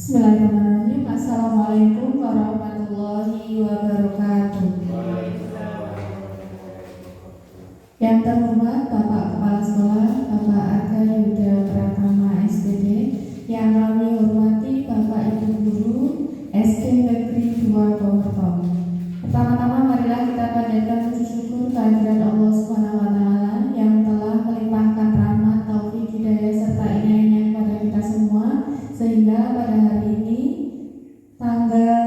Bismillahirrahmanirrahim. Assalamualaikum warahmatullahi wabarakatuh. Yang terhormat Bapak Kepala Sekolah, Bapak Arga Yuda Pratama SPD, yang kami hormati Bapak Ibu Guru SD Negeri 2 Purwokerto. Pertama-tama marilah kita panjatkan puji syukur kehadirat Allah Subhanahu wa taala yang telah melimpahkan rahmat, taufik, hidayah serta inayahnya kepada kita semua, sehingga pada hari ini tanggal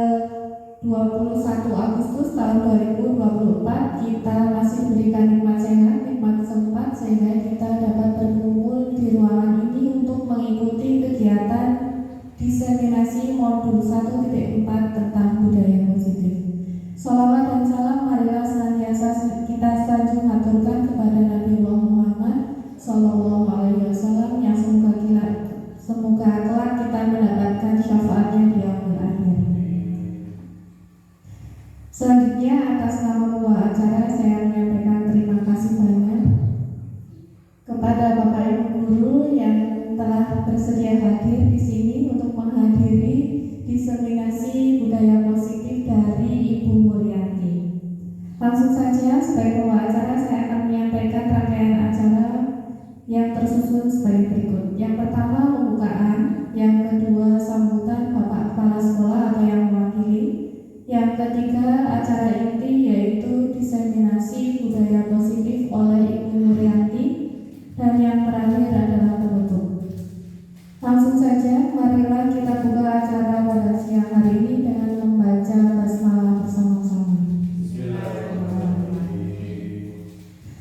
21 Agustus tahun 2024 kita masih diberikan nikmat sehat, nikmat sempat, sehingga kita dapat berkumpul di ruangan ini untuk mengikuti kegiatan diseminasi modul 1.4 tentang budaya positif. Sholawat dan salam marilah senantiasa kita sanjung aturkan kepada Nabi Muhammad Sallallahu Alaihi Wasallam yang semoga kelak kita mendapatkan syafaatnya di yaumil akhir. Selanjutnya, atas nama pembawa acara saya menyampaikan terima kasih banyak kepada Bapak Ibu Guru yang telah bersedia hadir di sini untuk menghadiri diseminasi budaya positif dari Ibu Murianti. Langsung saja, sebagai pembawa acara saya akan menyampaikan rangkaian acara yang tersusun sebagai berikut. Yang pertama pembukaan, yang kedua sambutan Bapak Kepala Sekolah atau yang mewakili, yang ketiga acara inti yaitu diseminasi budaya positif oleh Ibu Murianti, dan yang terakhir adalah penutup. Langsung saja, marilah kita buka acara pada siang hari ini dengan membaca basmalah bersama-sama.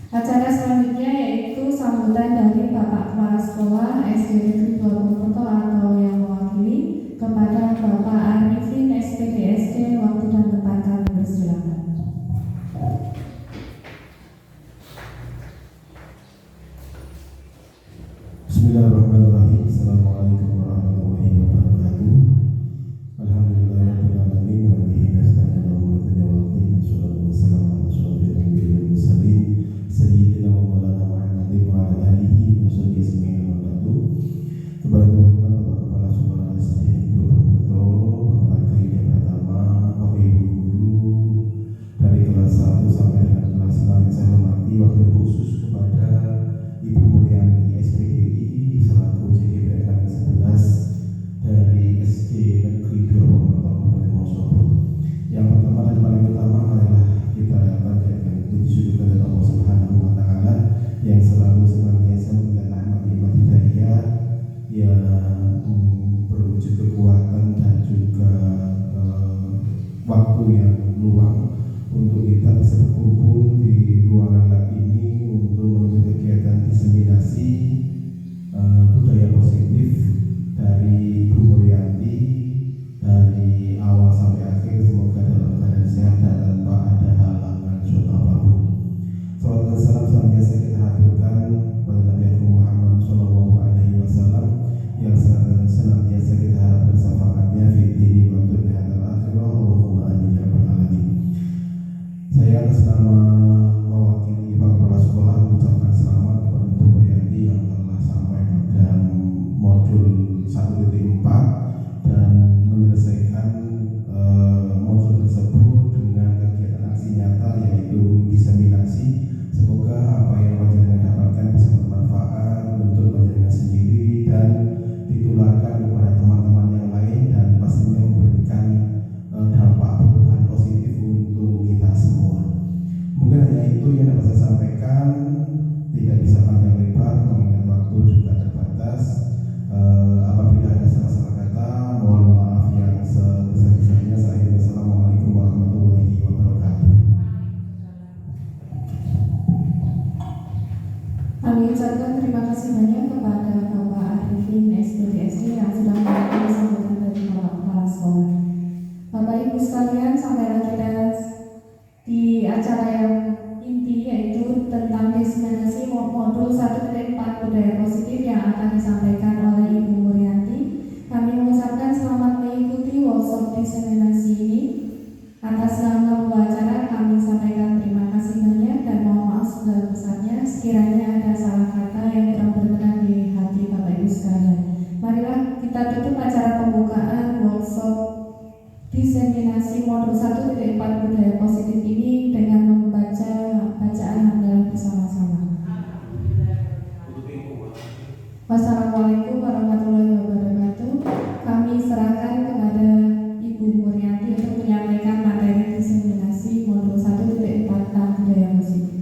Acara selanjutnya yaitu sambutan dari Bapak Kepala Sekolah SD Negeri 2 Purwokerto atau yang mewakili kepada Bapak Arifin SPDSD. Waktu dan tempat kami persilakan. Bismillahirrahmanirrahim. Assalamualaikum warahmatullahi wabarakatuh. diseminasi modul 1.4 budaya positif ini dengan membaca bacaan hamdalah bersama-sama. Wassalamualaikum warahmatullahi wabarakatuh. Kami serahkan kepada Ibu Muriati untuk menyampaikan materi diseminasi modul 1.4 budaya positif.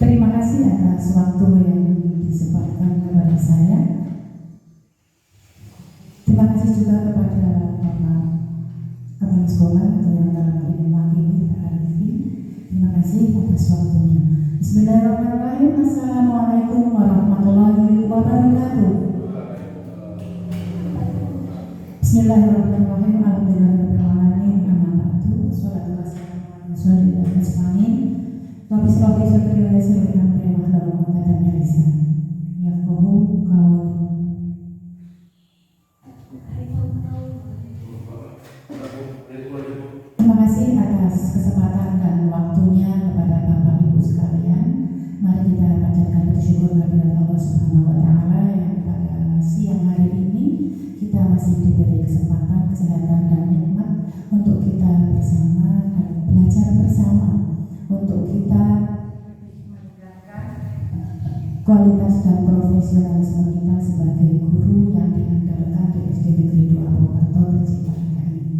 Terima kasih atas waktu yang disempatkan kepada saya. Terima kasih juga kepada Bapak Kepala Sekolah atau yang dalam ini mewakili Pak Arifin. Terima kasih atas waktunya. Bismillahirrahmanirrahim. Assalamualaikum warahmatullahi wabarakatuh. Bismillahirrahmanirrahim. Alhamdulillahirabbil alamin. Amma ba'du. Shalatu wassalamu ala rasulillah. Rabbi shrah li sadri wa yassir li amri wahlul 'uqdatam min lisani yafqahu qawli. Terima kasih atas kesempatan dan waktunya kepada Bapak Ibu sekalian. Mari kita panjatkan bersyukur kehadirat Allah Subhanahu wa taala yang pada siang hari ini kita masih diberi kesempatan, kesehatan dan nikmat untuk kita bersama dan belajar bersama, untuk kita kualitas dan profesionalisme kita sebagai guru yang diandalkan di SD Negeri 2 Purwokerto tercinta ini.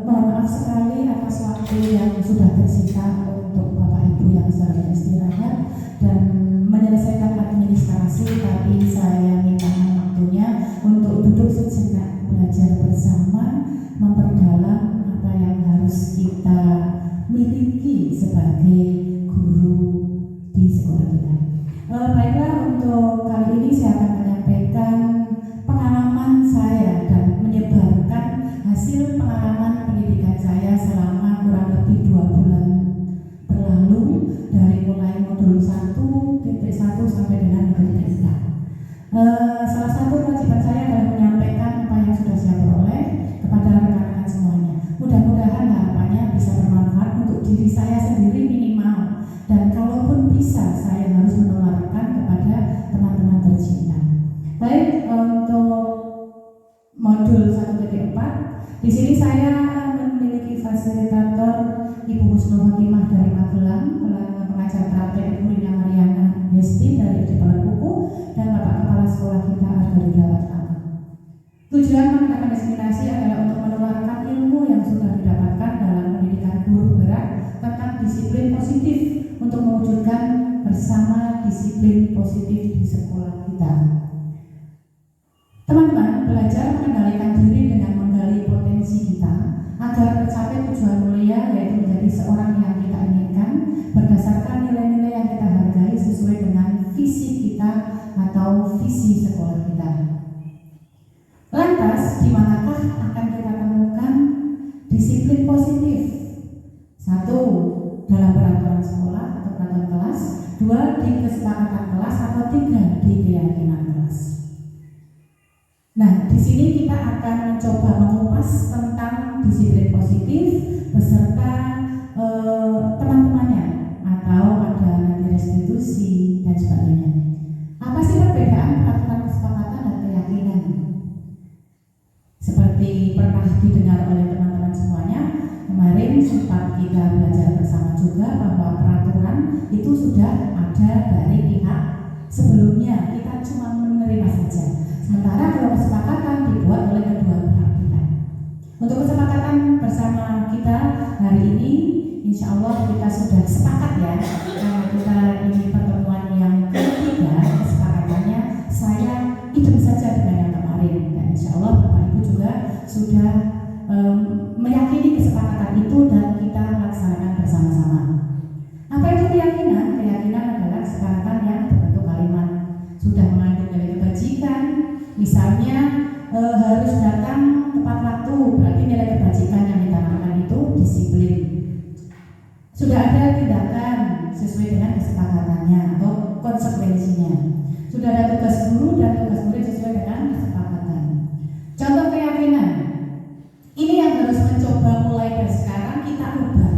Mohon maaf sekali atas waktu yang sudah tersita untuk Bapak Ibu yang sedang istirahat dan menyelesaikan administrasi, tapi saya minta waktunya untuk duduk sejenak belajar bersama, memperdalam apa yang harus kita miliki sebagai guru di sekolah kita. Baiklah, untuk kali ini saya akan menyampaikan pengalaman saya dan menyebarkan hasil pengalaman pendidikan saya selama kurang lebih 2 bulan berlalu, dari mulai modul 1.1 sampai dengan modul 4. Salah satu kewajiban saya adalah menyampaikan apa yang sudah saya peroleh kepada rekan-rekan semuanya. Mudah-mudahan harapannya bisa bermanfaat untuk diri saya sendiri minimal, dan kalaupun bisa saya harus menularkan kepada teman-teman tercinta. Baik, untuk modul 1.4 di sini saya memiliki fasilitator Ibu Husnul Khotimah dari Magelang, pengajar praktek Ibu Rina Mariana Hesti dari Depan Buku, dan Bapak Kepala Sekolah kita Argalida Watama. Tujuan mengadakan diseminasi adalah untuk menularkan ilmu yang sudah didapatkan dalam pendidikan guru gerak tentang disiplin positif untuk mewujudkan bersama disiplin positif di sekolah kita. Teman-teman, belajar mengendalikan diri dengan menggali potensi kita agar tercapai tujuan mulia, yaitu menjadi seorang yang kita inginkan berdasarkan nilai-nilai yang kita hargai sesuai dengan visi kita atau visi sekolah kita. Lantas, di manakah akan kita temukan disiplin positif? 1. Dalam peraturan sekolah atau peraturan kelas. 2. Di kesepakatan kelas. Atau 3. Di keyakinan kelas. Nah, di sini kita akan mencoba mengupas tentang disiplin positif beserta teman-temannya, atau ada nanti restitusi dan sebagainya. Apa sih perbedaan peraturan kesepakatan dan keyakinan? Seperti pernah didengar oleh teman-teman semuanya, kemarin sempat kita belajar bersama juga bahwa peraturan itu sudah ada dari pihak sebelumnya, kita cuma menerima saja. Sementara kalau kesepakatan dibuat oleh kedua belah pihak. Untuk kesepakatan bersama kita hari ini, insya Allah kita sudah sepakat ya, karena kita ini pertemuan yang ketiga, kesepakatannya saya hidup saja dengan yang kemarin, dan insya Allah Bapak Ibu juga sudah meyakini kesepakatan itu dan kita laksanakan bersama-sama. Apa itu keyakinan? Keyakinan adalah kesepakatan yang berbentuk kalimat, sudah mengandung nilai kebajikan. Misalnya harus datang tepat waktu, berarti nilai kebajikan yang ditanamkan itu disiplin. Sudah ada tindakan sesuai dengan kesepakatannya atau konsekuensinya. Sudah ada tugas guru dan tugas murid sesuai dengan kesepakatan. Contoh keyakinan, ini yang harus mencoba mulai dari sekarang kita ubah.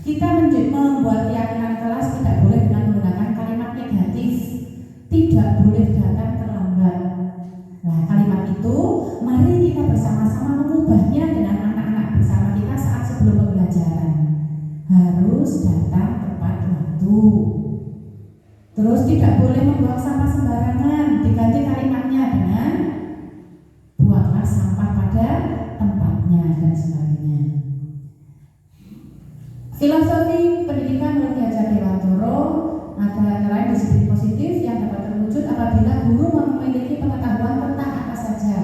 Kita membuat keyakinan kelas tidak boleh dengan menggunakan kalimat negatif, tidak boleh Terus tidak boleh membuang sampah sembarangan, diganti kalimatnya dengan buanglah sampah pada tempatnya dan sebagainya. Filosofi pendidikan menurut Ki Hajar Dewantoro ada lain disiplin positif yang dapat terwujud apabila guru memiliki pengetahuan tentang apa saja.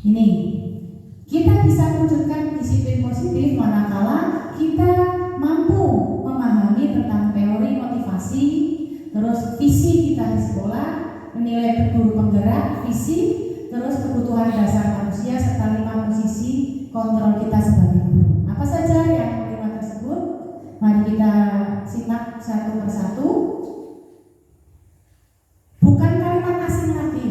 Ini kita bisa mewujudkan disiplin positif manakala kita mampu memahami tentang teori motivasi, terus visi kita di sekolah, menilai guru penggerak, visi, terus kebutuhan dasar manusia serta 5 posisi kontrol kita sebagai guru. Apa saja yang 5 tersebut? Mari kita simak satu persatu. Bukan kalimat asing lagi.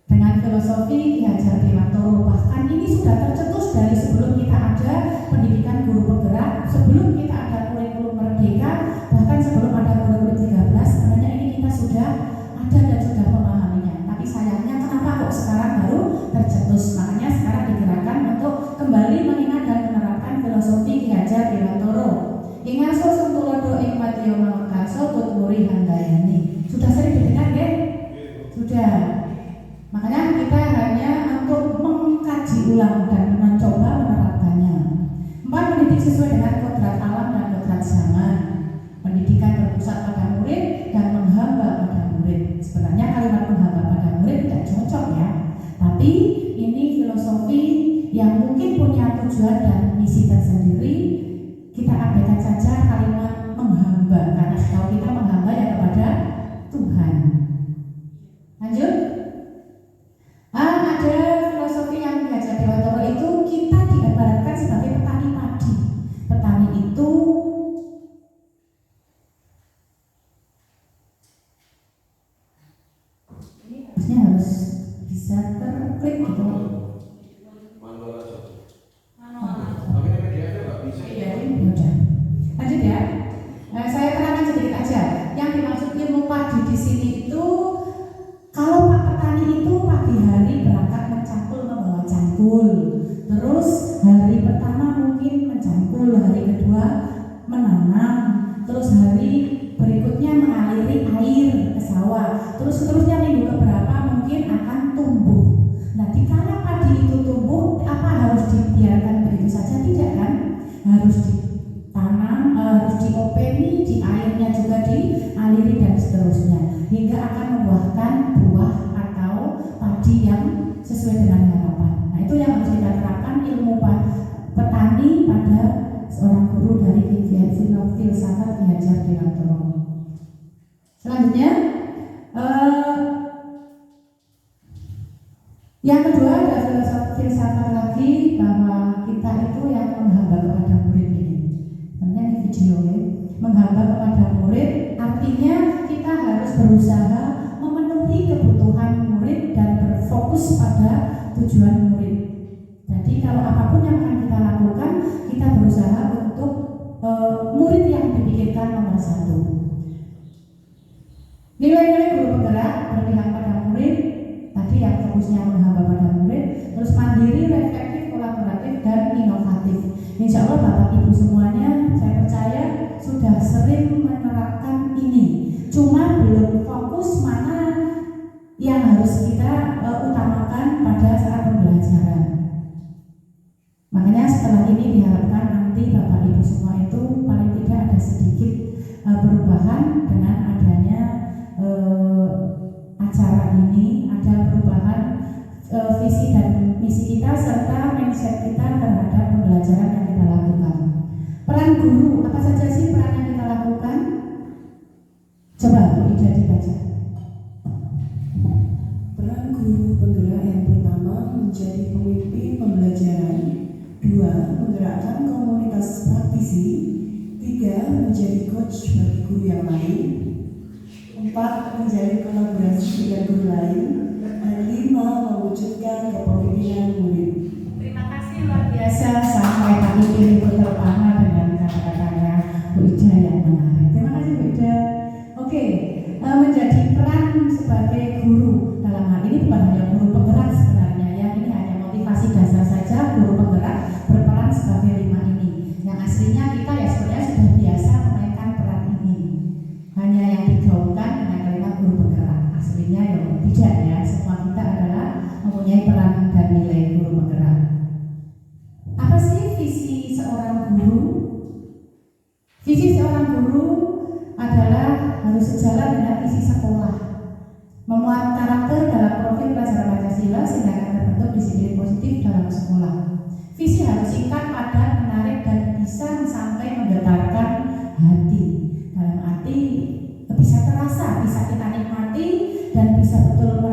Dengan filosofi Ki Hajar Dewantoro, bahkan ini sudah tercetus dari sebelum kita ada pendidikan guru penggerak, sebelum kita ada kurikulum merdeka, bahkan sebelum ada kurikulum 13. Sebenarnya ini kita sudah ada dan sudah memahaminya. Tapi sayangnya kenapa kok sekarang baru tercetus? Makanya sekarang digerakkan untuk kembali mengingat dan menerapkan filosofi Ki Hajar Dewantoro. Ingaso Suntulodo ing Matiyo Mangkarso Tutmuri Handayani. Sudah sering didengar ya? Sudah. Makanya kita hanya untuk mengkaji ulang dan mencoba menerapkannya. 4. Mendidik sesuai dengan kodrat alam dan kodrat zaman. Pendidikan berpusat pada murid dan menghamba pada murid. Sebenarnya kalimat menghamba pada murid tidak cocok ya. Tapi ini filosofi yang mungkin punya tujuan dan misi tersendiri. Kita abaikan saja kalimat menghamba, karena kalau kita menghamba ya kepada Tuhan. Lanjut. Ada filosofi yang Ki Hajar Dewantoro itu kita diibaratkan sebagai petani padi. Petani itu ini harusnya harus bisa terklik gitu. Lanjut ya. Saya terangkan sedikit aja. Yang dimaksud ilmu padi di sini itu, kalau Pak petani itu pagi hari berangkat mencangkul membawa cangkul, terus hari pertama mungkin mencangkul, hari kedua menanam, terus hari berikutnya mengaliri air ke sawah, terus seterusnya minggu keberapa mungkin akan tumbuh. Nah, dikala padi itu tumbuh, apa harus dibiarkan begitu saja? Tidak kan? Harus ditanam, harus diopeni, di airnya juga dialiri dan seterusnya, hingga akan membuahkan buah atau padi yang sesuai dengan harapan. Nah, itu yang harus kita terapkan ilmu petani pada seorang guru dari filsafat Ki Hajar Dewantoro. Selanjutnya, yang kedua ada filsafat lagi bahwa kita itu yang menghamba kepada murid ini. Sebenarnya ini video ya. Menghamba kepada murid artinya kita harus berusaha memenuhi kebutuhan murid dan berfokus pada tujuan murid. Jadi kalau apapun yang akan kita lakukan, kita berusaha untuk murid yang dipikirkan nomor 1. Nilai-nilai guru penggerak berpihak pada murid, tadi yang fokusnya menghamba pada murid, terus mandiri, reflektif, kolaboratif, dan inovatif. Insya Allah Bapak Ibu semuanya, saya percaya sudah sering menerapkan ini. Cuma belum fokus mana yang harus kita utamakan pada saat pembelajaran. Makanya setelah ini diharapkan nanti Bapak Ibu semua itu paling tidak ada sedikit perubahan dengan adanya acara ini, ada perubahan visi dan misi kita serta mindset kita terhadap pembelajaran yang kita lakukan. Peran guru, apa saja sih peran yang kita lakukan? Coba Bu Ida dibaca. Peran guru penggerak yang pertama menjadi pemimpin pembelajaran, 2. Menggerakkan komunitas praktisi, 3. Menjadi coach bagi guru yang lain, 4. Menjalin kolaborasi dengan guru lain, dan 5. Mewujudkan kepemimpinan murid. Terima kasih luar biasa sampai kami pilih terpana dengan kata-katanya Bu Ida yang menarik. Terima kasih Bu Ida. Oke, menjadi peran sebagai guru dalam hal ini bukan hanya guru penggerak sebenarnya ya, ini hanya motivasi dasar saja. Guru penggerak berperan sebagai 5 ini. Yang aslinya kita ya sebenarnya Visi seorang guru adalah harus sejalan dengan visi sekolah, memuat karakter dalam profil pelajar Pancasila sehingga akan terbentuk disiplin positif dalam sekolah. Visi harus singkat, padat, menarik, dan bisa sampai menggetarkan hati. Dalam arti bisa terasa, bisa kita nikmati, dan bisa betul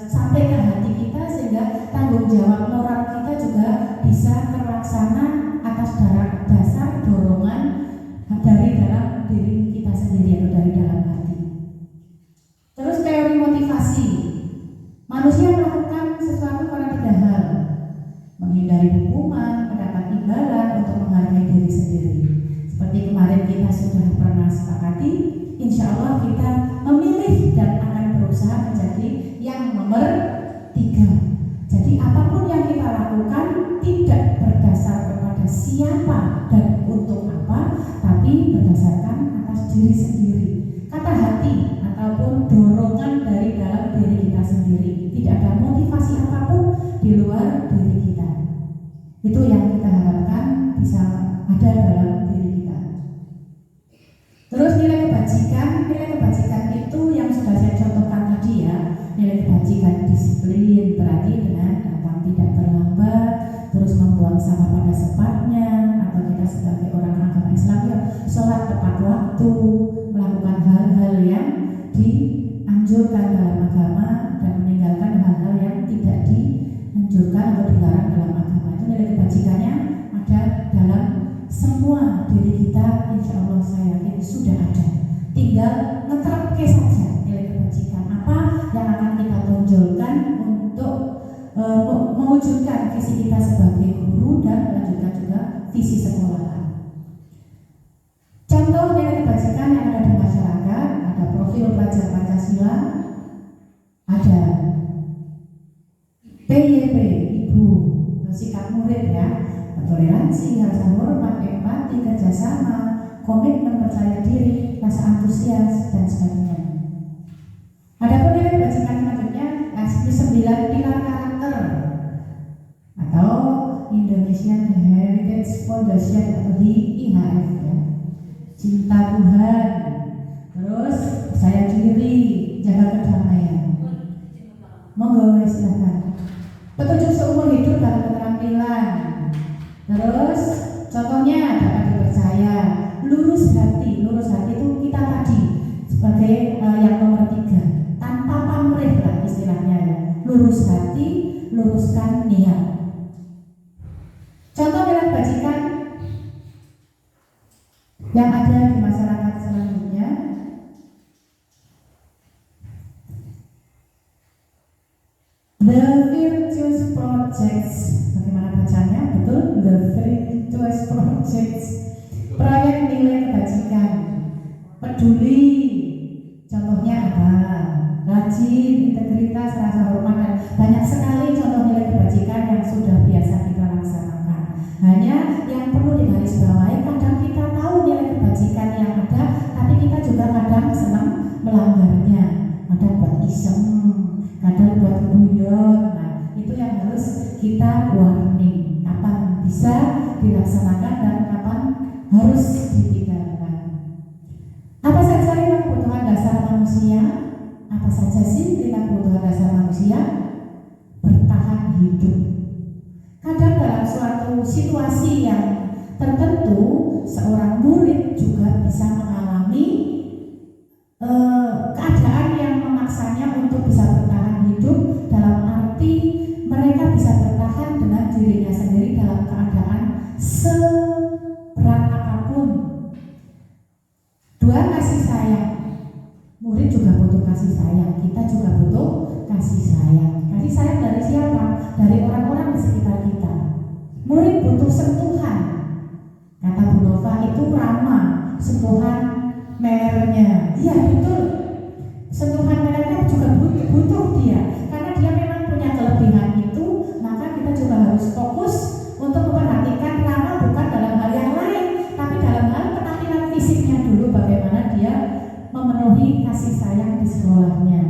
sampai ke hati kita sehingga tanggung jawab moral kita juga bisa terlaksana atas dasar dorongan dari dalam diri kita sendiri atau dari dalam hati. Terus teori motivasi. Manusia melakukan sesuatu karena 3 hal: menghindari hukuman, mendapat imbalan, untuk menghargai diri sendiri. Seperti kemarin kita sudah pernah sepakati, insya Allah kita memilih dan akan berusaha menjadi yang nomor 3. Jadi apapun yang kita lakukan tidak berdasar kepada siapa dan untuk apa, tapi berdasarkan atas diri sendiri. Kata hati ataupun dorongan dari dalam diri kita sendiri. Tidak ada motivasi apapun di luar diri kita. Itu yang kita harapkan bisa ada dalam diri kita. Terus nilai kebajikan itu yang sudah saya contohkan tadi ya. Nilai kebajikan disiplin berarti dengan datang tidak terlambat, terus membuang sampah pada tempatnya, atau kita sebagai orang agama Islam ya sholat tepat waktu, melakukan hal-hal yang dianjurkan dalam agama dan meninggalkan hal-hal yang tidak dianjurkan atau dilarang dalam agama. Itu nilai kebajikannya ada dalam semua diri kita, insya Allah saya yakin sudah ada. Tinggal ngeterapke saja nilai kebajikan apa yang akan kita tonjolkan untuk mewujudkan visi kita sebagai guru dan melanjutkan juga visi sekolah. Contoh nilai kebajikan yang ada di masyarakat, ada profil pelajar Pancasila, ada PYP, ibu, sikap murid ya, toleransi, rasa hormat, empati, kerjasama, komitmen, percaya diri, rasa antusias, dan sebagainya. Adapun nilai kebajikan selanjutnya, 9 pilar karakter atau Indonesian Heritage Foundation atau IHF ya. Cinta Tuhan, terus percaya diri, jaga kedamaian. Monggo silahkan. Petunjuk seumur hidup dalam keterampilan. Terus contohnya dapat dipercaya, lurus hati itu kita tadi sebagai yang nomor 3, tanpa pamrih lah istilahnya ya. Lurus hati, luruskan niat. Contoh nilai kebajikan yang ada di masyarakat selanjutnya, The Virtuous Projects. Bagaimana bacanya? Betul, The Virtuous Projects. Proyek nilai kebajikan. Peduli. Contohnya apa? Rajin, integritas, rasa hormat, dan banyak sekali contoh nilai kebajikan yang sudah biasa kita laksanakan. Hanya yang perlu digarisbawahi, kadang kita tahu nilai kebajikan yang ada, tapi kita juga kadang senang melanggarnya. Kadang buat iseng, kadang buat guyon. Nah, itu yang harus kita warning. Kapan bisa dilaksanakan dan kapan harus ditinggalkan. Apa saja yang kebutuhan dasar manusia? Apa saja sih kebutuhan dasar manusia? Bertahan hidup. Kadang dalam suatu situasi yang tertentu, seorang murid juga bisa mengalami keadaan yang memaksanya untuk bisa bertahan hidup, dalam arti mereka bisa bertahan dengan dirinya sendiri dalam keadaan seberat apapun. 2, kasih sayang. Murid juga butuh kasih sayang, kita juga butuh kasih sayang. Kasih sayang dari siapa? Dari orang-orang di sekitar kita. Murid butuh sentuhan. Kata Bu Nova itu ramah, sentuhan melernya. Iya betul. Sentuhan melernya juga butuh dia, karena dia memang punya kelebihan itu. Maka kita juga harus fokus untuk memperhatikan ramah bukan dalam hal yang lain, tapi dalam hal penampilan fisiknya dulu, bagaimana dia memenuhi kasih sayang di sekolahnya.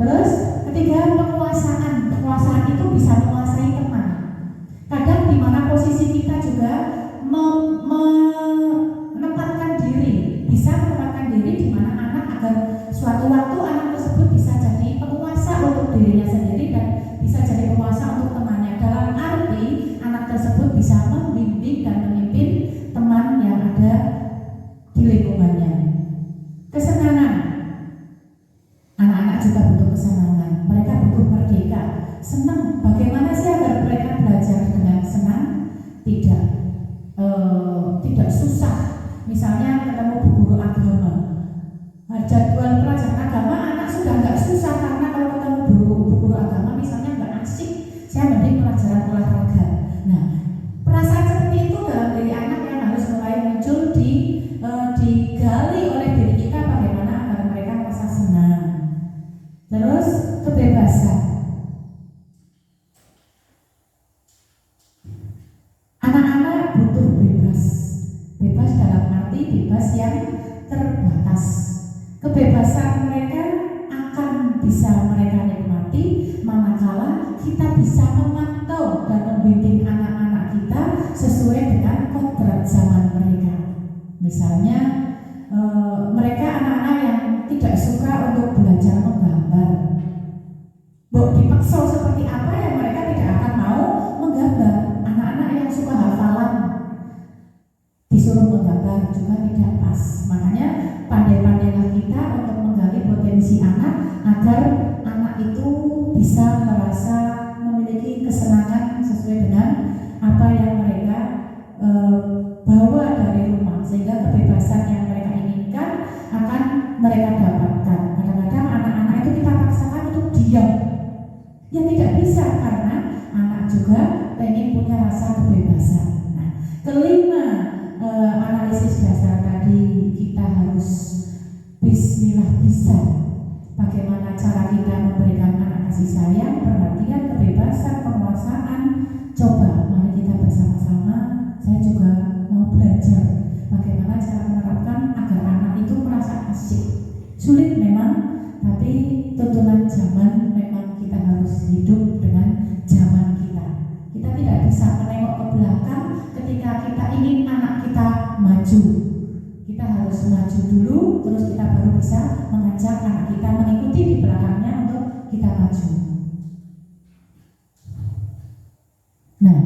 Terus ketiga, penguasaan itu bisa menguasai teman. Kadang di mana posisi kita juga menempatkan senang. Bagaimana sih agar mereka belajar dengan senang? Tidak susah. Misalnya ketemu bu guru agama, jadwal pelajaran agama anak sudah nggak susah karena kalau ketemu bu guru agama misalnya nggak asik, saya mending pelajaran olahraga. Nah, perasaan seperti itu dalam diri anak yang harus mulai muncul digali oleh diri kita, bagaimana agar mereka merasa senang. Terus kebebasan. Anak-anak butuh bebas. Bebas dalam arti bebas yang terbatas. Kebebasan mereka akan bisa mereka nikmati manakala kita bisa memantau dan membimbing anak-anak kita sesuai dengan kodrat zaman mereka. Misalnya mereka anak-anak yang tidak suka untuk belajar menggambar. Dipaksa seperti apa yang mereka tidak akan mau menggambar. Anak-anak yang suka hafalan disuruh menggambar juga tidak pas. Makanya pandai-pandailah kita untuk menggali potensi anak agar anak itu bisa merasa memiliki kesenangan sesuai dengan apa yang mereka bawa dari rumah, sehingga kebebasan yang mereka inginkan akan mereka dapatkan. Kadang-kadang anak-anak itu kita paksakan untuk diam. Ya tidak bisa, karena anak juga pengen punya rasa kebebasan. Nah, kelima, analisis dasar tadi kita harus bismillah bisa. Bagaimana cara kita memberikan anak kasih sayang, perhatian, kebebasan, penguasaan. Coba mari kita bersama-sama. Saya juga mau belajar bagaimana cara menerapkan agar anak itu merasa asik. Sulit memang, tapi tuntunan zaman memang kita harus hidup dengan zaman kita. Kita tidak bisa menengok ke belakang ketika kita ingin anak kita maju. Kita harus maju dulu, terus kita baru bisa mengajak anak kita mengikuti di belakangnya untuk kita maju. Nah,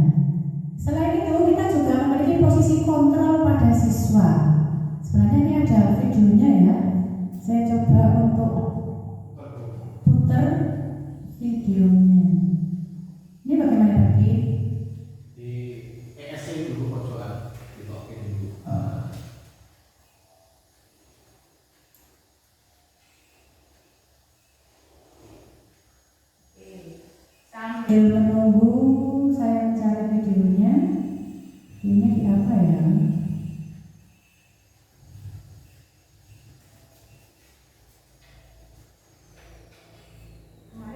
selain itu kita juga memiliki posisi kontrol pada siswa. Sebenarnya ini ada videonya ya. Saya coba untuk putar videonya. Ini bagaimana lagi? Di ESC dulu pojokan, ditokin dulu. Sambil menunggu saya mencari videonya. Ini di apa ya?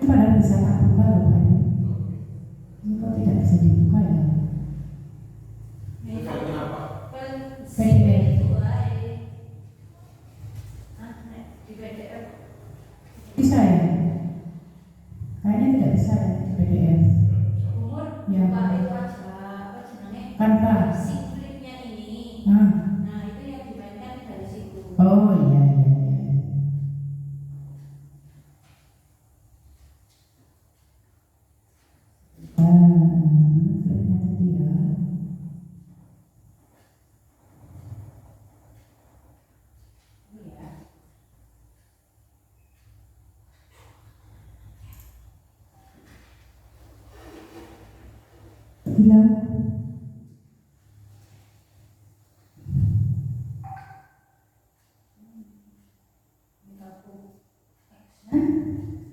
Padahal bisa tak buka loh Pak. Ini kok tidak bisa dibuka ya? Filmnya apa? Bisa ya? Kayaknya tidak bisa ya PDF. Ya. Tanpa. Oh iya iya iya. Flipnya tadi ya. Hilang.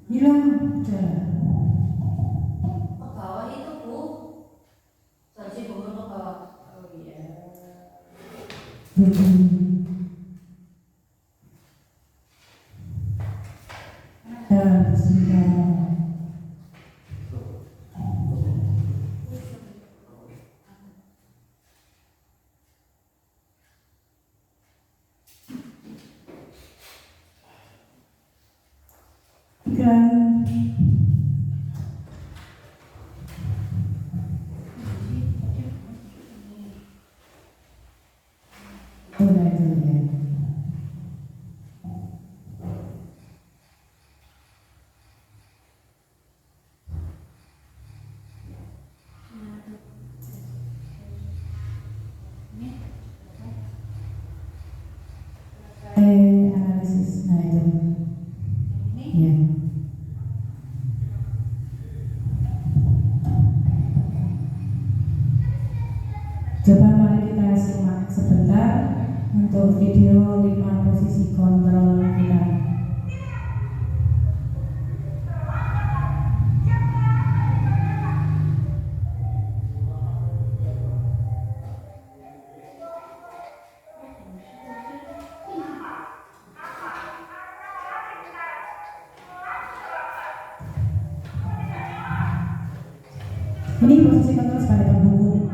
Hilang. Udah. Ke bawah itu Bu, saji bunga ke bawah. Oh iya. Bismillah. Iklan. Oh, nah itu ya. Analisis, nah itu. Ya. 5 posisi kontrol kita. Ini posisi kontrol sebagai pendukung.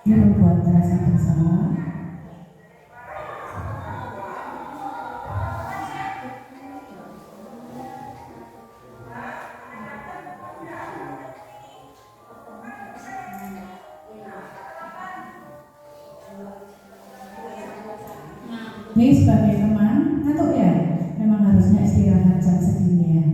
Ini membuat rasa bersama. Ini sebagai teman, ngantuk ya? Memang harusnya istirahat jam segini ya.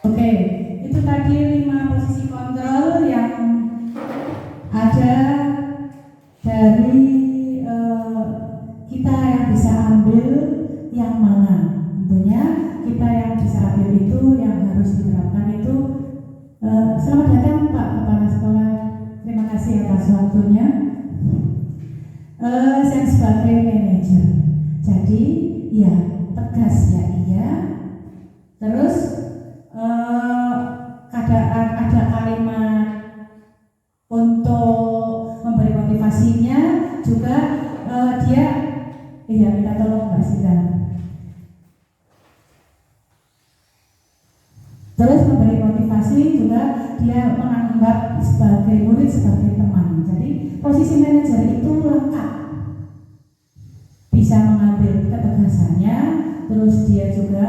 Oke, itu tadi 5 posisi kontrol yang ada dari kita yang bisa ambil yang mana. Tentunya kita yang bisa ambil itu yang harus diterapkan itu. Selamat datang Pak Kepala Sekolah, terima kasih atas waktunya. Saya sebagai manajer, jadi ya tegas ya iya. Terus ada kalimat untuk memberi motivasinya juga, dia iya minta tolong Mbak Sita. Terus memberi motivasi juga dia menganggap sebagai murid sebagai teman. Jadi posisi manajer itu lengkap, bisa mengambil ketegasannya, terus dia juga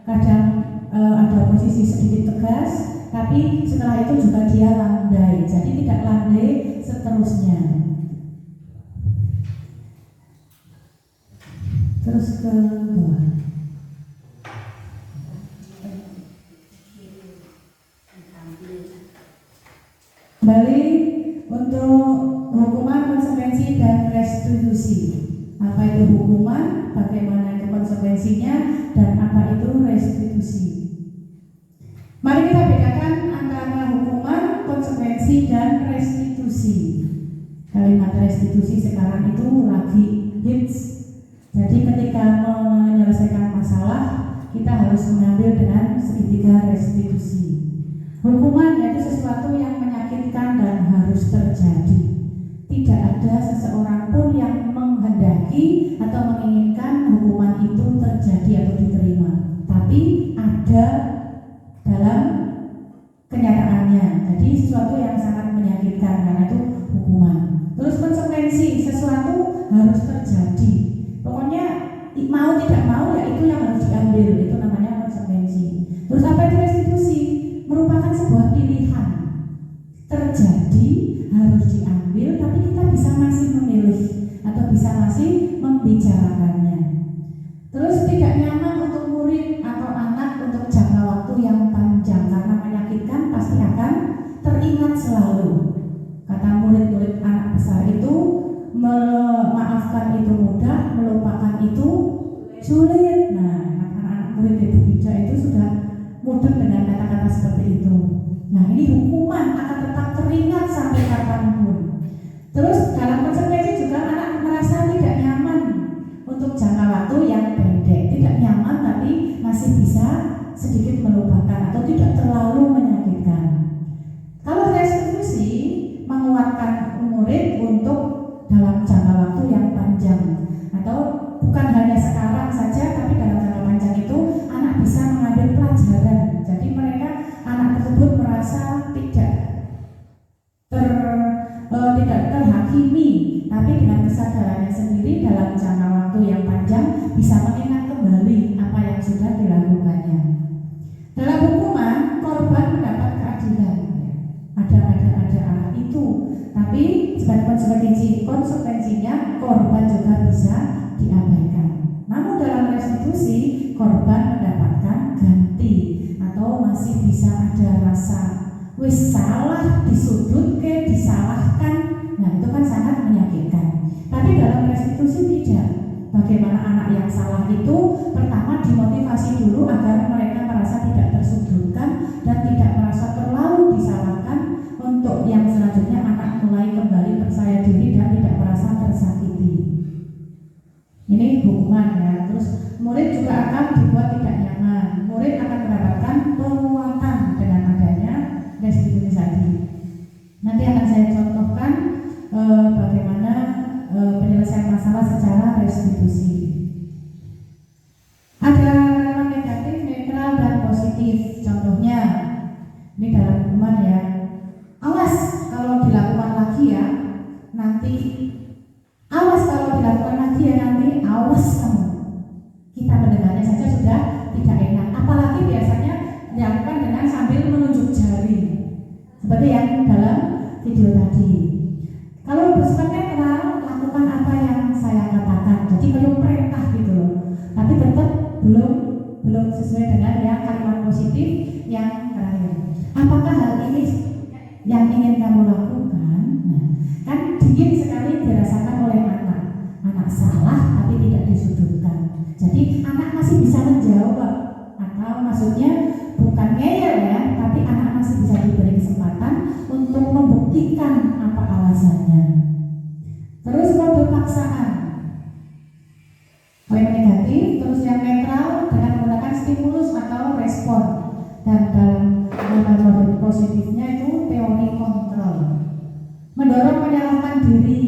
kadang ada posisi sedikit tegas, tapi setelah itu juga dia landai, jadi tidak landai seterusnya. Terus ke bawah. Kembali untuk hukuman, konsekuensi, dan restitusi. Apa itu hukuman, bagaimana itu konsekuensinya, dan apa itu restitusi. Mari kita bedakan antara hukuman, konsekuensi, dan restitusi. Kalimat restitusi sekarang itu lagi hits. Jadi ketika menyelesaikan masalah, kita harus mengambil dengan segitiga restitusi. Hukuman yaitu sesuatu yang menyakitkan dan harus terjadi. Tidak ada seseorang pun yang menghendaki atau menginginkan hukuman itu terjadi atau diterima, tapi ada dalam kenyataannya. Jadi sesuatu yang sangat menyakitkan, karena itu hukuman. Terus konsekuensi, sesuatu harus terjadi. Pokoknya mau tidak mau ya itu yang harus diambil, itu namanya konsekuensi. Terus apa itu restitusi? Merupakan sebuah pilihan. Terjadi, harus diambil, tapi kita bisa masih memilih atau bisa masih membicarakannya. Terus tidak nyaman untuk murid atau anak untuk jangka waktu yang panjang, karena menyakitkan pasti akan teringat selalu. Kata murid-murid anak besar itu, memaafkan itu mudah, melupakan itu sulit. Nah, anak-anak murid Ibu Ija itu sudah mudeng dengan kata-kata seperti itu. Nah, ini hukuman akan tetap teringat sampai kapanpun. Terus dalam konsekuensi juga anak merasa tidak nyaman untuk jangka waktu yang pendek, tidak nyaman tapi masih bisa sedikit melupakan atau tidak terlalu menyakitkan. Kalau restitusi menguatkan murid untuk dalam jangka waktu yang panjang, atau bukan hanya sekarang saja tapi dalam jangka panjang itu anak bisa mengambil pelajaran. Jadi mereka anak tersebut merasa tidak terhakimi, tapi dengan kesadarannya sendiri dalam jangka waktu yang panjang bisa mengingat kembali apa yang sudah dilakukannya. Dalam hukuman tapi sebagai konsekuensinya korban juga bisa diabaikan. Namun dalam restitusi korban mendapatkan ganti atau masih bisa ada rasa wis salah, disudutke, disalahkan. Nah itu kan sangat menyakitkan. Tapi dalam restitusi tidak. Bagaimana anak yang salah itu pertama dimotivasi dulu agar mereka merasa tidak tersudutkan dan tidak merasa terlalu disalahkan, untuk yang selanjutnya anak mulai kembali percaya diri dan tidak merasa tersakiti. Ini hukuman ya. Terus murid juga akan dibuat tidak nyaman. Murid akan mendapatkan penguatan dengan adanya restitusi tadi. Nanti akan saya contohkan bagaimana penyelesaian masalah secara restitusi. Ada kalimat negatif, netral, dan positif. Contohnya, ini dalam hukuman ya. Awas kalau dilakukan lagi ya, nanti. Awas kalau dilakukan lagi ya nanti. Awas kamu. Kita mendengarnya saja sudah tidak enak. Apalagi biasanya dilakukan dengan sambil menunjuk jari, seperti yang dalam video tadi. Kalau bersifat netral, lakukan apa yang saya katakan. Jadi belum perintah gitu loh. Tapi tetap belum sesuai dengan yang kalimat positif yang terakhir. Apakah hal ini yang ingin kamu lakukan? Nah, kan dingin sekali dirasakan oleh anak. Anak salah tapi tidak disudutkan. Jadi anak masih bisa menjawab, atau maksudnya bukan ngeyel ya, tapi anak masih bisa diberi kesempatan untuk membuktikan apa alasannya. Terus kode paksaan, poin negatif. Terus yang netral dengan menggunakan stimulus atau respon, dan dalam kode positifnya itu teori kontrol, mendorong menyalahkan diri,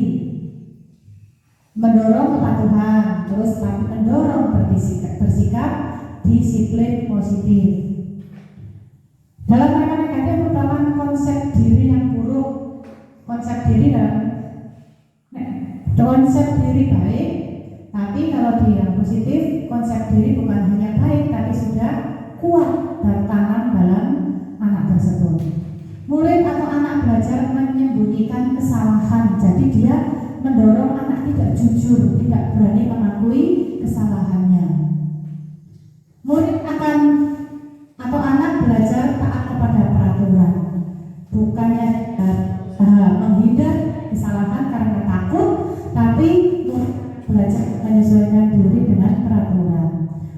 mendorong kepatuhan, terus mendorong bersikap disiplin positif. Dalam mereka negatif merupakan konsep diri yang buruk. Konsep diri baik, tapi kalau dia positif, konsep diri bukan hanya baik tapi sudah kuat bertanam dalam anak tersebut. Murid atau anak belajar menyembunyikan kesalahan, jadi dia mendorong anak tidak jujur, tidak berani mengakui kesalahannya. Murid atau anak belajar taat kepada peraturan, bukannya menghindar kesalahan karena takut, tapi belajar menyesuaikan diri dengan peraturan.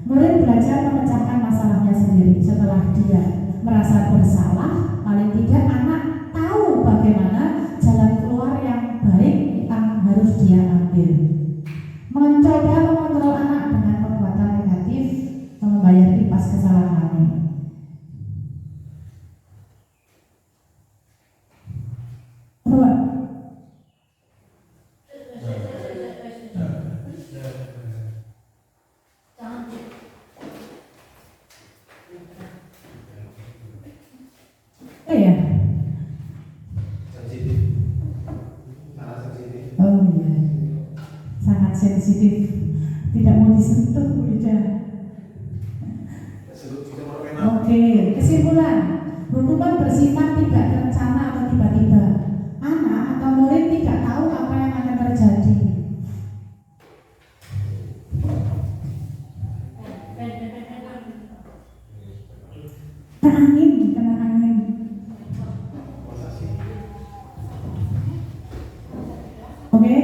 Murid belajar memecahkan masalahnya sendiri. Setelah dia merasa bersalah, paling tidak anak tahu bagaimana jalan keluar yang baik yang harus dia ambil. Mencoba mengontrol anak dengan perbuatan negatif, membayar impas kesalahannya. Ya. Sensitif. Sangat sensitif. Oh iya, sangat sensitif, tidak mau disentuh lidah. Oke, kesimpulan, hukuman bersifat tidak terencana atau tiba-tiba. Anak atau murid tidak tahu apa yang akan terjadi. Kena angin. Oke.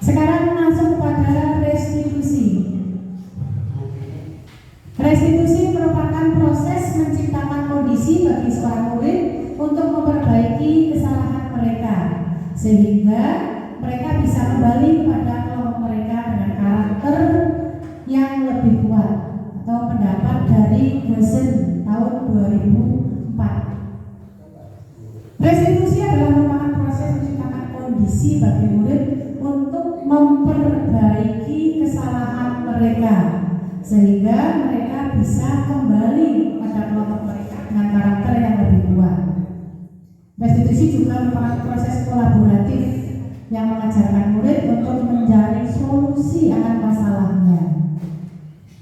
Sekarang langsung kepada restitusi. Restitusi merupakan proses menciptakan kondisi bagi seorang murid untuk memperbaiki kesalahan mereka, sehingga mereka bisa kembali kepada kelompok mereka dengan karakter yang lebih kuat, atau pendapat dari Gesen tahun 2004. Restitusi adalah merupakan proses menciptakan kondisi bagi murid untuk memperbaiki kesalahan mereka, sehingga mereka bisa kembali pada kelompok mereka dengan karakter yang lebih kuat. Restitusi juga merupakan proses kolaboratif yang mengajarkan murid untuk mencari solusi akan masalahnya,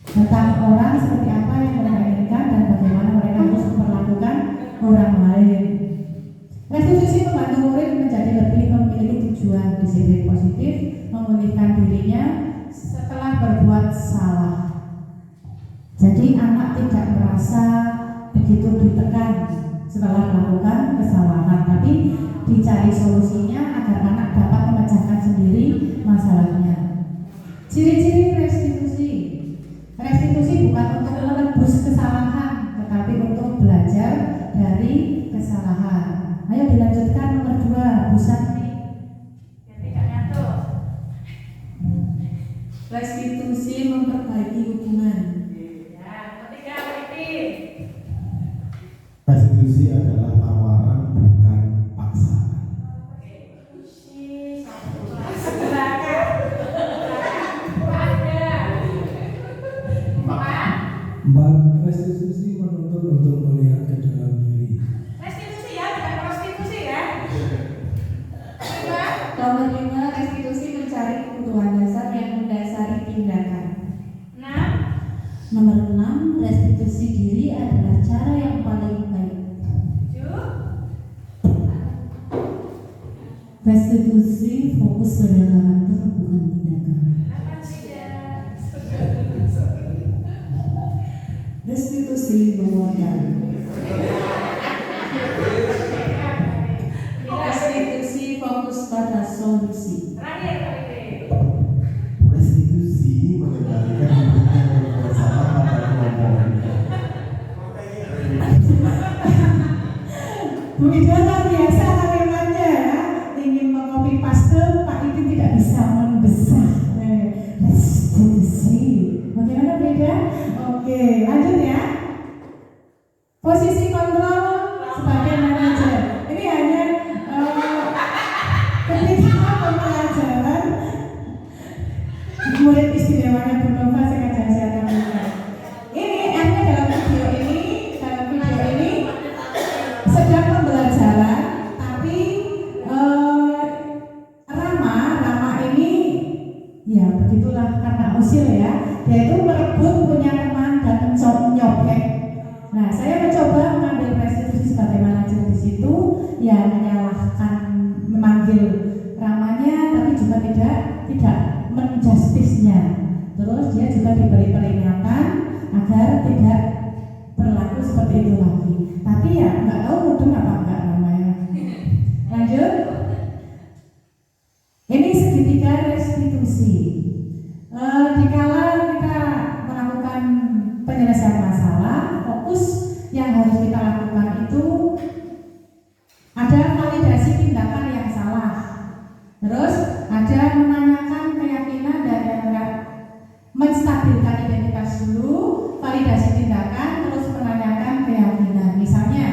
tentang orang seperti apa yang mereka memerdekakan dirinya setelah berbuat salah. Jadi anak tidak merasa begitu ditekan setelah melakukan kesalahan, tapi dicari solusinya agar anak dapat memecahkan sendiri masalahnya. Ciri-ciri restitusi. Restitusi bukan untuk menebus kesalahan, tetapi untuk belajar dari kesalahan. Ayo dilanjutkan nomor 2, Bu Santi. Restitusi memperbaiki hubungan. Restitusi adalah tawaran bukan paksaan. Empat, restitusi menuntut untuk melihat ke dalam diri. Restitusi ya, bukan prostitusi ya. Nomor 5, restitusi mencari kebutuhan dasar yang mendasari tindakan. 6. Nomor 6, restitusi diri adalah cara yang paling baik. 7. Restitusi fokus pada karakter bukan tindakan. 8. Restitusi menguatkan. Restitusi fokus pada solusi. Terakhir kali. Restitusi mengendalikan hidupnya bersama pada kelompok. Bu Ida luar biasa kalimatnya ya. Ingin mengcopy paste, Pak Iti tidak bisa membesar. Restitusi. Bagaimana Bu Ida? Oke, lanjut ya. Posisi kontrol sebagai manajer. Ini hanya ketika pembelajaran murid istimewanya Bu Nova sengaja saya tampilkan. Ini artinya dalam video ini sedang pembelajaran, tapi Rama ini ya begitulah karena usil ya, dia itu merebut punya teman dan menyobek. Nah, saya mencoba mengambil restitusi sebagai manajer di situ, ya menyalahkan, memanggil Ramanya, tapi juga tidak menjustisnya. Terus dia juga diberi peringatan agar tidak berlaku seperti itu lagi. Tapi ya nggak tahu mudeng apa enggak namanya. Lanjut. Ini segitiga restitusi. Dikala kita melakukan penyelesaian masalah, fokus yang harus kita lakukan itu ada validasi tindakan yang salah. Terus ada menanyakan keyakinan dan menstabilkan identitas dulu, validasi tindakan, terus menanyakan keyakinan. Misalnya,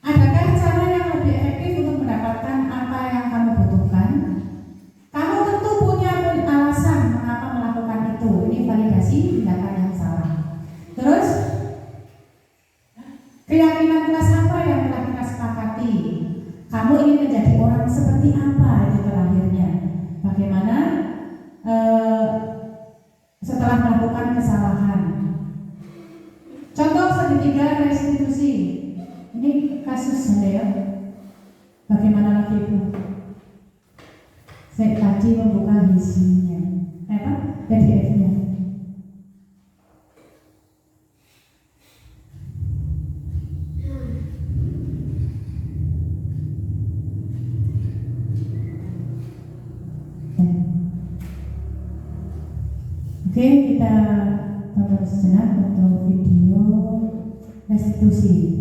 adakah cara yang lebih efektif untuk mendapatkan apa yang kamu butuhkan? Kamu tentu punya alasan mengapa melakukan itu. Ini validasi tindakan yang salah. Terus, keyakinan kelas apa yang telah kita sepakati? Kamu ingin menjadi orang seperti apa? Itu terakhirnya. Bagaimana setelah melakukan kesalahan? Contoh segitiga restitusi. Ini kasus ya. Bagaimana lagi Bu? Saya tadi membuka isinya, PDF-nya. Oke, kita tonton sejenak untuk video restitusi.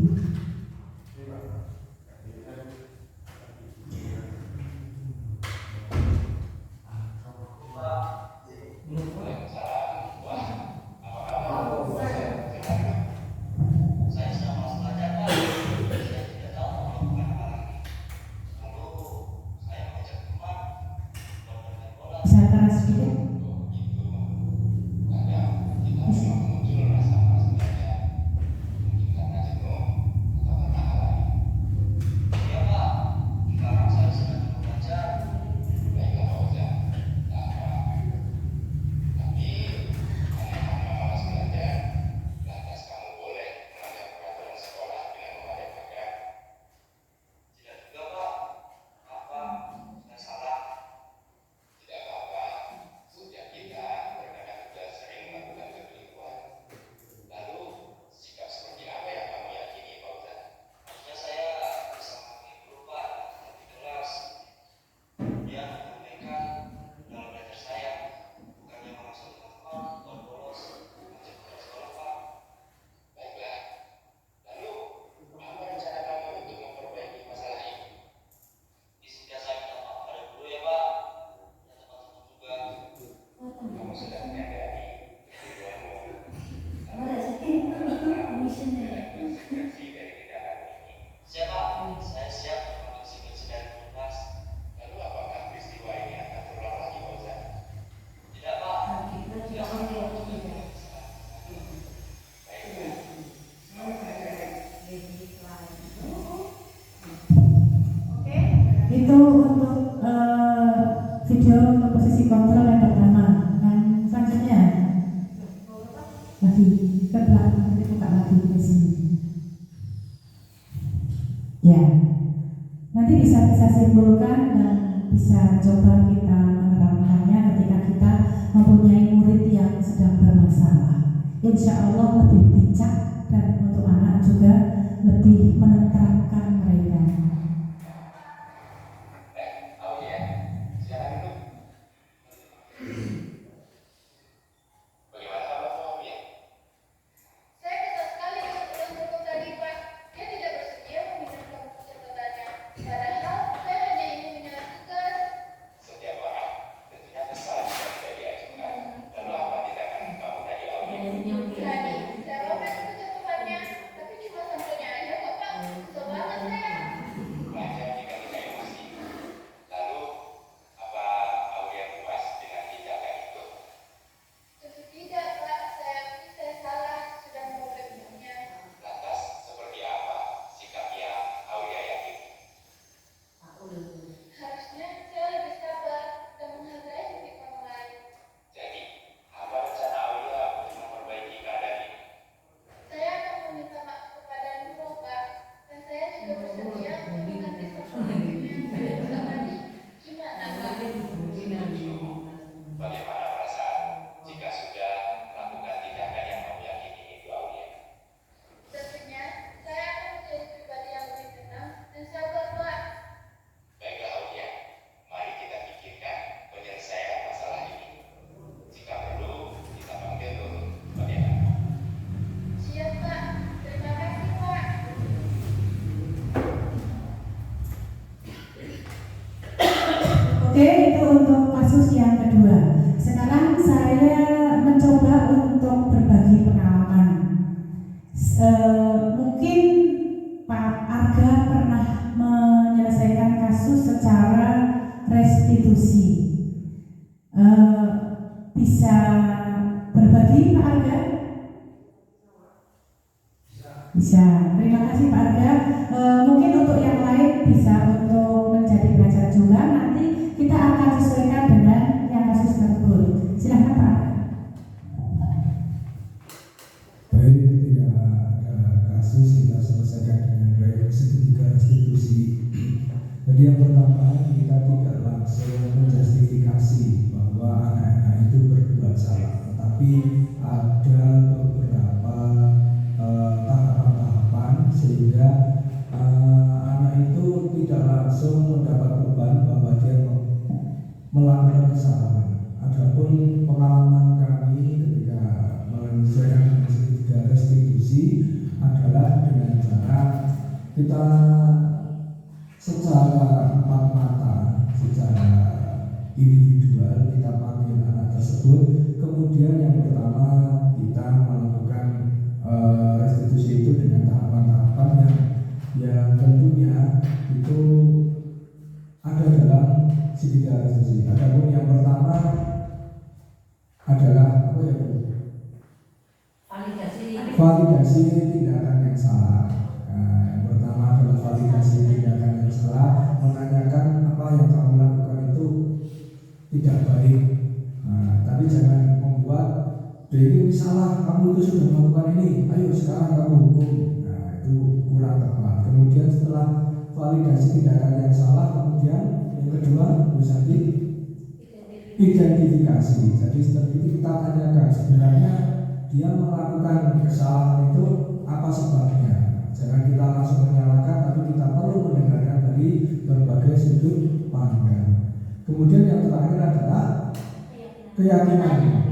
Bisa keras sedikit. Itu untuk video untuk posisi kontrol yang pertama. Yang selanjutnya lagi ke belakang, nanti buka lagi di sini. Ya, nanti bisa simpulkan dan bisa coba kita menerapkannya ketika kita mempunyai murid yang sedang bermasalah. Insya Allah lebih bijak dan untuk anak juga lebih menenteramkan mereka. Oke, itu untuk kasus yang kedua. Sekarang saya mencoba untuk berbagi pengalaman. Mungkin Pak Arga pernah menyelesaikan kasus secara restitusi. Bisa berbagi Pak Arga? Bisa. Terima kasih Pak Arga. Mungkin untuk yang lain bisa untuk menjadi pelajar juga. Nanti kita akan sesuaikan dengan yang kasus tersebut. Silakan Pak. Baik, ketika ada kasus kita selesaikan dengan baik seketika restitusi. Jadi yang pertama kita tidak langsung menjustifikasi bahwa anak-anak itu berbuat salah, tetapi ada beberapa tahapan-tahapan sehingga anak itu tidak langsung mendapat beban bahwa dia melakukan kesalahan. Adapun pengalaman kami ketika menyelesaikan restitusi adalah dengan cara kita secara empat mata, secara individual kita panggil anak tersebut. Kemudian yang pertama kita melakukan restitusi itu dengan tahapan-tahapan yang tentunya itu ada dalam segitiga restitusi. Adapun yang pertama adalah apa ya? Validasi tindakan yang salah. Yang pertama adalah validasi tindakan yang salah, menanyakan apa yang kamu lakukan itu tidak baik. Tapi jangan membuat ini salah, kamu itu sudah melakukan ini, ayo sekarang kamu hukum. Itu kurang tepat. Kemudian setelah validasi tindakan yang salah, kemudian yang kedua bisa diidentifikasi. Jadi seperti itu kita tanyakan sebenarnya dia melakukan kesalahan itu apa sebabnya. Jangan kita langsung menyalahkan, tapi kita perlu mendengarkan dari berbagai sudut pandang. Kemudian yang terakhir adalah keyakinan,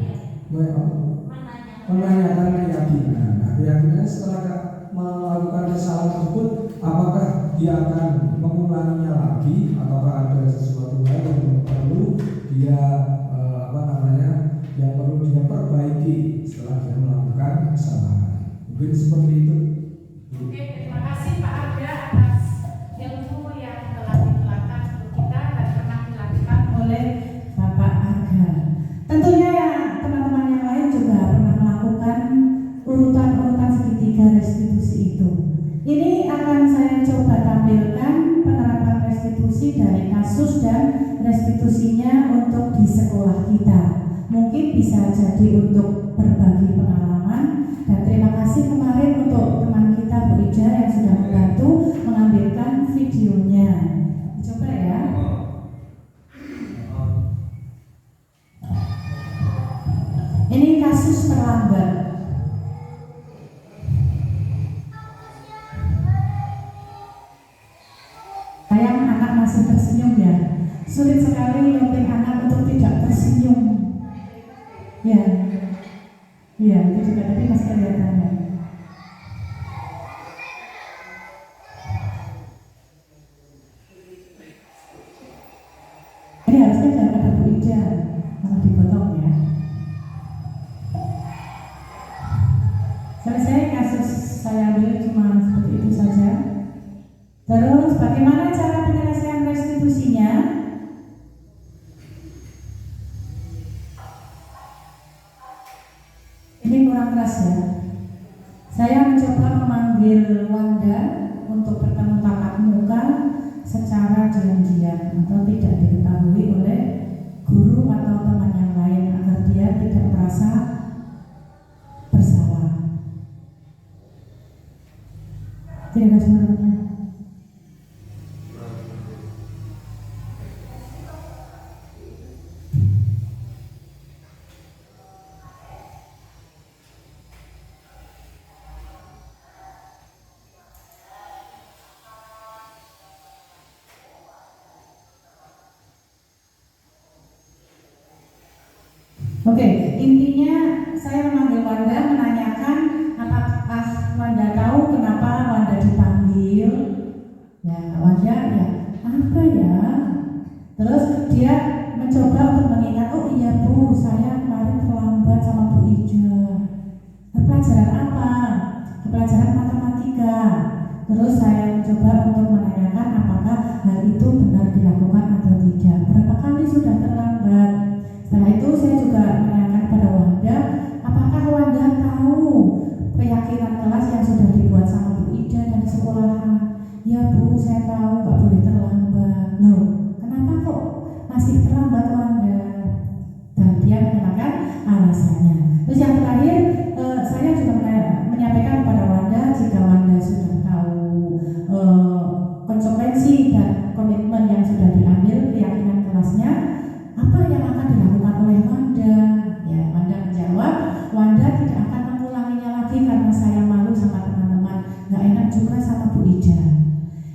menanyakan keyakinan. Nah, keyakinan setelah melakukan kesalahan tersebut, apakah dia akan mengulanginya lagi, ataukah ada sesuatu hal yang perlu dia yang lalu dia perbaiki setelah dia melakukan kesalahan. Mungkin seperti itu. Oke, terima kasih Pak Arga atas ilmu yang telah ditularkan untuk kita dan pernah dilakukan oleh Bapak Arga. Tentunya ya teman-teman yang lain juga pernah melakukan urutan-urutan segitiga restitusi itu. Ini akan saya coba tampilkan penerapan restitusi dari kasus dan restitusinya untuk di sekolah kita. Mungkin bisa jadi untuk berbagi pengalaman. Dan terima kasih kemarin untuk teman kita Bu Ija yang sudah membantu mengambilkan videonya. Coba ya. Ini kasus terlambat. Sayang anak masih tersenyum ya. Sulit sekali melatih anak untuk tidak tersenyum. Ya. Iya, itu juga tadi masih kelihatan ya. Ini harusnya jangan ada Bu Ija, malah dipotong ya. Selesai kasus saya ambil cuma seperti itu saja. Terus bagaimana cara penyelesaian restitusinya? Ini kurang keras ya. Saya mencoba memanggil Wanda untuk bertemu tatap muka secara diam-diam atau tidak diketahui oleh guru atau teman yang lain agar dia tidak merasa bersalah. Tidak ada suaranya. Oke, intinya saya memanggil Wanda menanyakan apakah Wanda tahu kenapa Wanda dipanggil. Ya, Wanda ya apa ya? Terus dia mencoba untuk mengingat, oh iya Bu, saya kemarin terlambat sama Bu Ija. Pelajaran apa? Pelajaran matematika. Terus saya mencoba untuk menanyakan apakah hal itu benar dilakukan atau tidak. Berapa kali sudah terlambat? Setelah itu saya juga menanyakan kepada Wanda, apakah Wanda tahu keyakinan kelas yang sudah dibuat sama Bu Ida dan sekolahan? Ya Bu, saya tahu nggak boleh terlambat. Loh, kenapa kok masih terlambat Wanda? Dan dia menyatakan alasannya. Terus yang terakhir, saya juga menyampaikan kepada Wanda jika Wanda sudah tahu konsekuensi dan komitmen yang sudah diambil keyakinan kelasnya, apa yang akan dilakukan oleh Wanda? Ya, Wanda menjawab, Wanda tidak akan mengulanginya lagi karena saya malu sama teman-teman, nggak enak juga sama Bu Ija.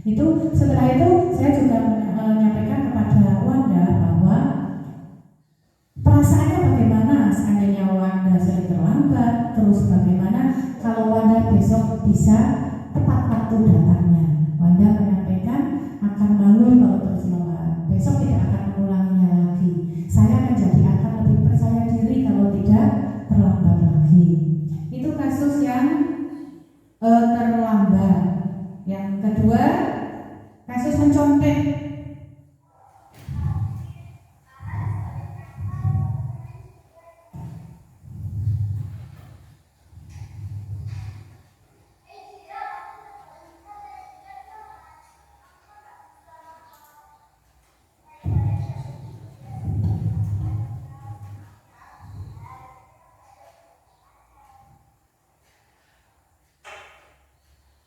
Itu setelah itu saya juga menyampaikan kepada Wanda bahwa perasaannya bagaimana seandainya Wanda sering terlambat, terus bagaimana kalau Wanda besok bisa tepat waktu datangnya. Wanda menyampaikan akan malu kalau terus lambat, besok tidak akan mengulanginya lagi. Saya menjadi akan lebih percaya diri kalau tidak terlambat lagi. Itu kasus yang terlambat. Yang kedua, kasus mencontek.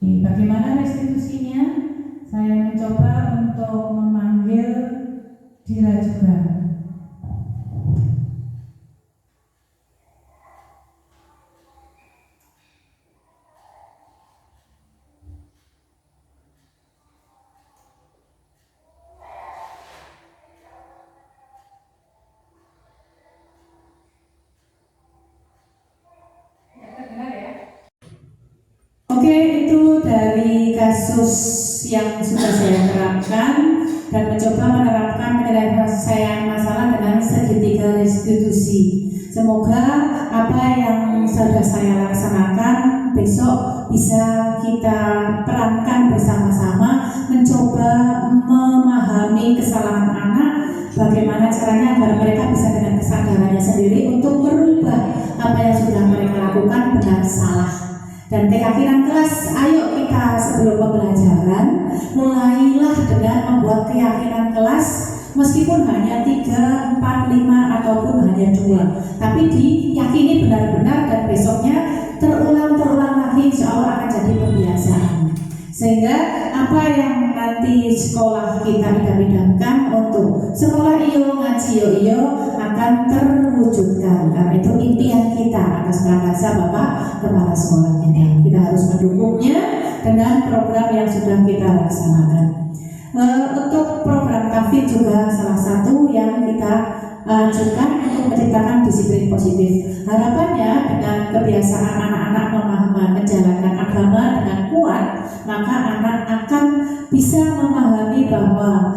Bagaimana restitusinya? Saya mencoba untuk memanggil Dira juga. Oke, itu dari kasus yang sudah saya terapkan. dan mencoba menerapkan penyelesaian masalah dengan segitiga restitusi. Semoga apa yang sudah saya laksanakan besok bisa kita perankan bersama-sama, mencoba memahami kesalahan anak, bagaimana caranya agar mereka bisa dengan kesadarannya sendiri untuk merubah apa yang sudah mereka lakukan benar salah. Dan keyakinan kelas, ayo kita sebelum pembelajaran mulailah dengan membuat keyakinan kelas, meskipun hanya 3, 4, 5 ataupun hanya 2, tapi diyakini benar-benar dan besoknya terulang lagi, insya Allah akan jadi kebiasaan. Sehingga apa yang nanti sekolah kita idam-idamkan untuk sekolah iyo ngaji iyo akan terwujudkan. Karena itu impian kita atas prakarsa Bapak Kepala Sekolah kita. Kita harus mendukungnya dengan program yang sudah kita laksanakan. Untuk program TAFID juga salah satu yang kita lanjutkan untuk menciptakan disiplin positif. Harapannya dengan kebiasaan anak-anak menjalankan agama dengan kuat, maka anak akan bisa memahami bahwa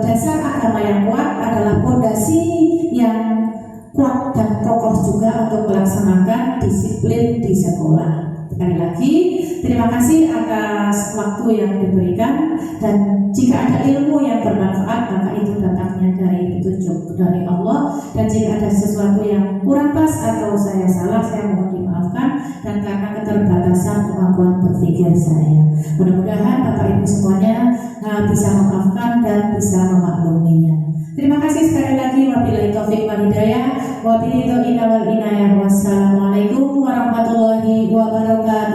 dasar agama yang kuat adalah fondasi yang kuat dan kokoh juga untuk melaksanakan disiplin di sekolah. Sekali lagi, terima kasih atas waktu yang diberikan, dan jika ada ilmu yang bermanfaat maka itu datangnya dari petunjuk dari Allah, dan jika ada sesuatu yang kurang pas atau saya salah, saya mohon dimaafkan, dan karena keterbatasan kemampuan berpikir saya. Mudah-mudahan Bapak Ibu semuanya bisa memaafkan dan bisa memakluminya. Terima kasih sekali lagi. Wabillahi taufik wal hidayah. Wabillahi taufiq wal inayah. Wassalamualaikum warahmatullahi wabarakatuh.